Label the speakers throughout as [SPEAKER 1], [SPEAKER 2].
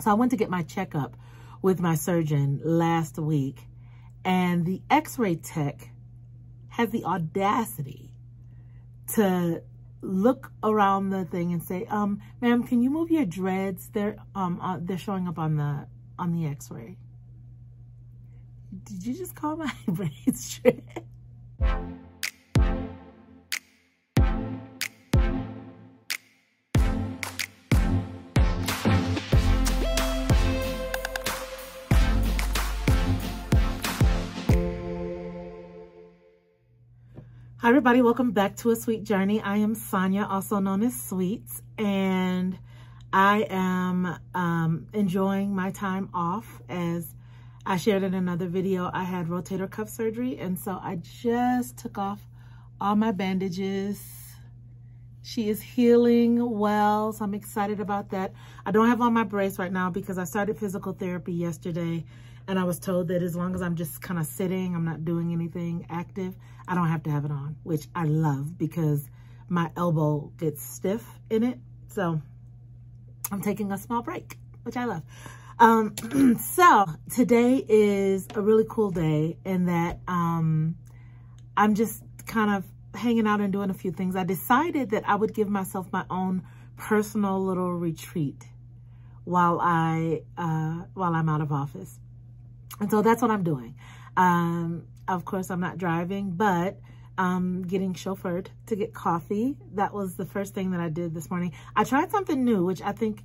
[SPEAKER 1] So I went to get my checkup with my surgeon last week, and the x-ray tech has the audacity to look around the thing and say, ma'am, can you move your dreads? They're showing up on the x-ray. Did you just call my braids straight? Hi everybody, welcome back to A Sweet Journey. I am Sonia, also known as Sweets, and I am enjoying my time off. As I shared in another video, I had rotator cuff surgery, and so I just took off all my bandages. She is healing well, so I'm excited about that. I don't have on my brace right now because I started physical therapy yesterday, and I was told that as long as I'm just kind of sitting, I'm not doing anything active, I don't have to have it on, which I love because my elbow gets stiff in it. So I'm taking a small break, which I love. So today is a really cool day in that I'm just kind of hanging out and doing a few things. I decided that I would give myself my own personal little retreat while I'm out of office. And so that's what I'm doing. Of course, I'm not driving, but getting chauffeured to get coffee. That was the first thing that I did this morning. I tried something new, which I think,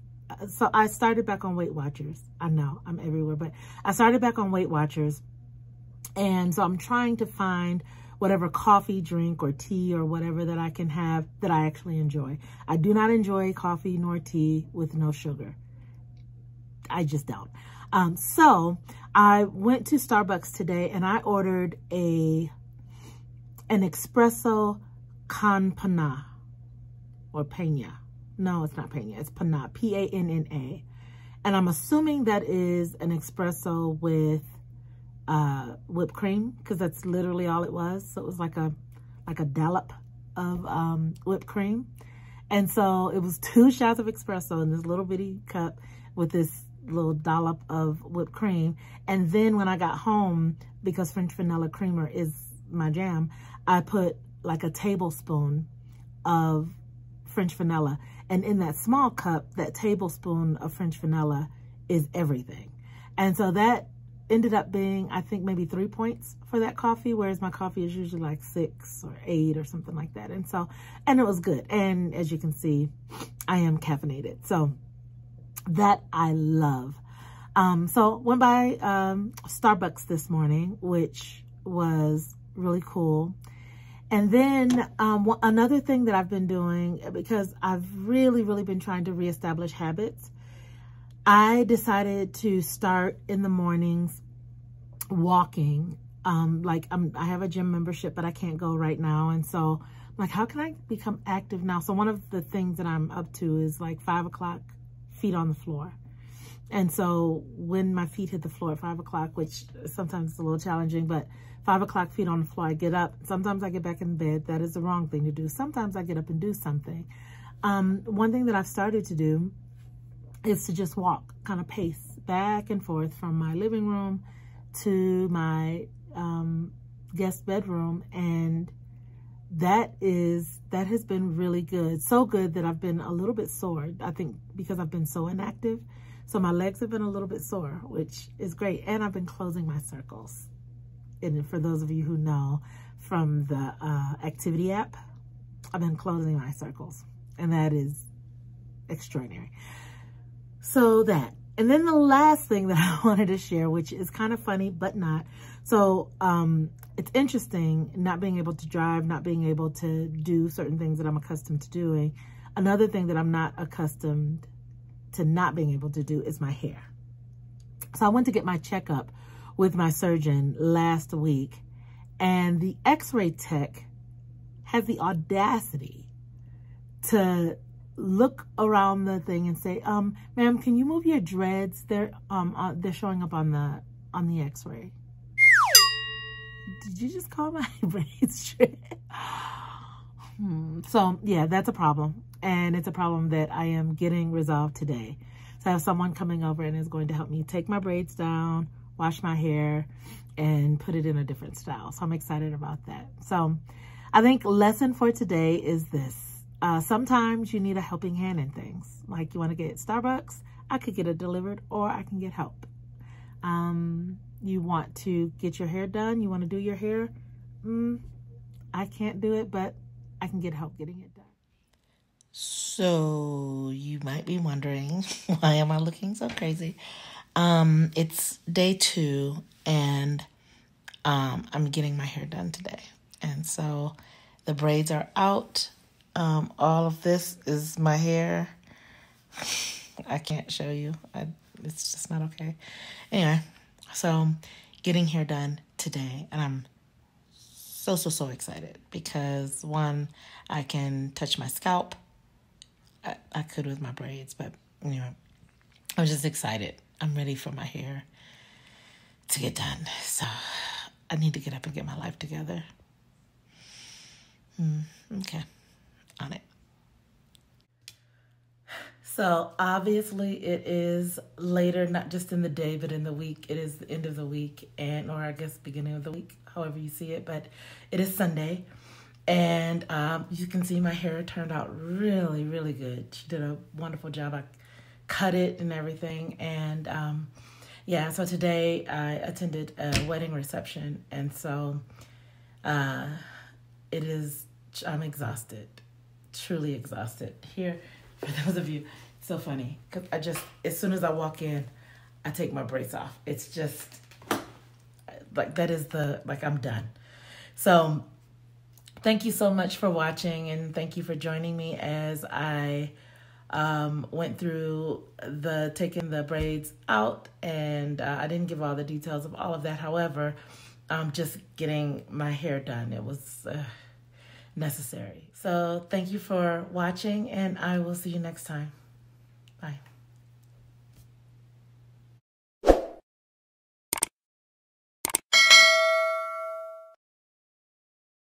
[SPEAKER 1] so I started back on Weight Watchers. I know I'm everywhere, but I started back on Weight Watchers. And so I'm trying to find whatever coffee, drink, or tea or whatever that I can have that I actually enjoy. I do not enjoy coffee nor tea with no sugar. I just don't. So I went to Starbucks today and I ordered an espresso con panna, or pena. No, it's not pena, it's panna, P-A-N-N-A. And I'm assuming that is an espresso with whipped cream, because that's literally all it was. So it was like a dollop of whipped cream. And so it was 2 shots of espresso in this little bitty cup with this little dollop of whipped cream. And then when I got home, because French vanilla creamer is my jam, I put like a tablespoon of French vanilla. And in that small cup, that tablespoon of French vanilla is everything. And so that ended up being, I think, maybe 3 points for that coffee, whereas my coffee is usually like 6 or 8 or something like that. And so, and it was good. And as you can see, I am caffeinated. So that I love. So went by Starbucks this morning, which was really cool. And then another thing that I've been doing, because I've really been trying to reestablish habits, I decided to start in the mornings walking. I have a gym membership, but I can't go right now. And so I'm like, how can I become active now? So one of the things that I'm up to is like 5 o'clock, feet on the floor. And so when my feet hit the floor at 5 o'clock, which sometimes is a little challenging, but 5 o'clock, feet on the floor, I get up. Sometimes I get back in bed. That is the wrong thing to do. Sometimes I get up and do something. One thing that I've started to do is to just walk, kind of pace back and forth from my living room to my guest bedroom. And that has been really good. So good that I've been a little bit sore, I think, because I've been so inactive. So my legs have been a little bit sore, which is great. And I've been closing my circles. And for those of you who know from the activity app, I've been closing my circles. And that is extraordinary. So that. And then the last thing that I wanted to share, which is kind of funny, but not. So it's interesting not being able to drive, not being able to do certain things that I'm accustomed to doing. Another thing that I'm not accustomed to not being able to do is my hair. So I went to get my checkup with my surgeon last week, and the x-ray tech has the audacity to look around the thing and say, ma'am, can you move your dreads? They're showing up on the x-ray. Did you just call my braids straight? So yeah, that's a problem. And it's a problem that I am getting resolved today. So I have someone coming over and is going to help me take my braids down, wash my hair, and put it in a different style. So I'm excited about that. So I think lesson for today is this. Sometimes you need a helping hand in things. Like you want to get Starbucks, I could get it delivered, or I can get help. You want to get your hair done, you want to do your hair, I can't do it, but I can get help getting it done. So you might be wondering, why am I looking so crazy? It's day 2, and I'm getting my hair done today. And so the braids are out. All of this is my hair. I can't show you. It's just not okay. Anyway, so getting hair done today, and I'm so excited because, one, I can touch my scalp. I could with my braids, but anyway, I'm just excited. I'm ready for my hair to get done. So I need to get up and get my life together. Okay, on it. So obviously it is later, not just in the day, but in the week. It is the end of the week, or I guess beginning of the week, however you see it, but it is Sunday. And you can see my hair turned out really good. She did a wonderful job. I cut it and everything. And yeah, so today I attended a wedding reception. And so I'm exhausted, truly exhausted. Here, for those of you, it's so funny, because as soon as I walk in, I take my braids off. It's just like, I'm done. So thank you so much for watching, and thank you for joining me as I went through taking the braids out, and I didn't give all the details of all of that. However, just getting my hair done, it was necessary. So thank you for watching, and I will see you next time. Bye.